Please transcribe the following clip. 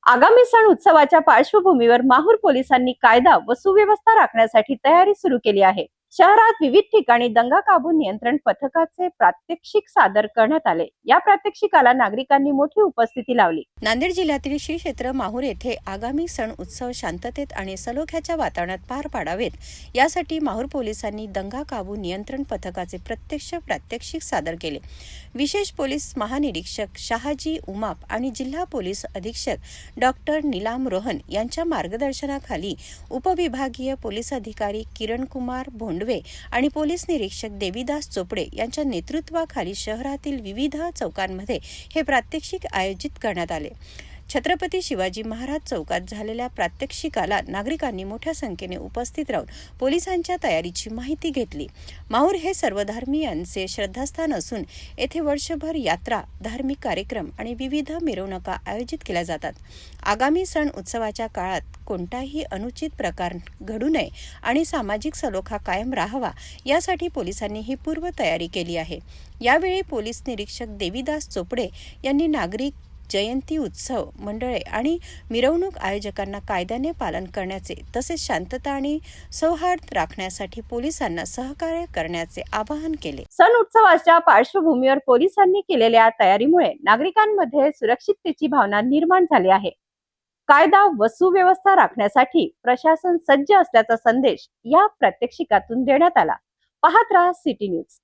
आगामी सण उत्सवाच्या पार्श्वभूमीवर माहूर पोलिसांनी कायदा व सुव्यवस्था राखण्यासाठी तयारी सुरू केली आहे. शहरात विविध ठिकाणी दंगा काबू नियंत्रण पथकाचे प्रात्यक्षिक सादर करण्यात आले. या प्रात्यक्षिकाला नागरिकांनी मोठी उपस्थिती लावली. नांदेड जिल्ह्यातील श्री क्षेत्र माहूर येथे आगामी सण उत्सव शांततेत आणि सलोख्याच्या वातावरणात पार पाडावेत, यासाठी माहूर पोलिसांनी दंगा काबू नियंत्रण पथकाचे प्रात्यक्षिक सादर केले. विशेष पोलीस महानिरीक्षक शहाजी उमाप आणि जिल्हा पोलीस अधीक्षक डॉक्टर नीलाम रोहन यांच्या मार्गदर्शनाखाली उपविभागीय पोलीस अधिकारी किरण कुमार भोंडवे आणि पोलीस निरीक्षक देवीदास चोपडे यांच्या नेतृत्वाखाली शहरातील विविध चौकांमध्ये हे प्रात्यक्षिक आयोजित करण्यात आले. छत्रपती शिवाजी महाराज चौकात झालेल्या प्रात्यक्षिकाला नागरिकांनी मोठ्या संख्येने उपस्थित राहून पोलिसांच्या तयारीची माहिती घेतली. माहूर हे सर्वधर्मीयांचे श्रद्धास्थान असून येथे वर्षभर यात्रा, धार्मिक कार्यक्रम आणि विविध मिरवणुका आयोजित केल्या जातात. आगामी सण उत्सवाच्या काळात कोणताही अनुचित प्रकार घडू नये आणि सामाजिक सलोखा कायम राहावा, यासाठी पोलिसांनी ही पूर्व तयारी केली आहे. यावेळी पोलीस निरीक्षक देवीदास चोपडे यांनी नागरिक, जयंती उत्सव मंडळे आणि मिरवणूक आयोजकांना कायद्याने पालन करण्याचे तसेच शांतता आणि सौहार्द राखण्यासाठी पोलिसांना सहकार्य करण्याचे आवाहन केले. सण उत्सवाच्या पार्श्वभूमीवर पोलिसांनी केलेल्या तयारीमुळे नागरिकांमध्ये सुरक्षिततेची भावना निर्माण झाली आहे. कायदा व सुव्यवस्था राखण्यासाठी प्रशासन सज्ज असल्याचा संदेश या प्रात्यक्षिकातून देण्यात आला. पाहत रहा सिटी न्यूज.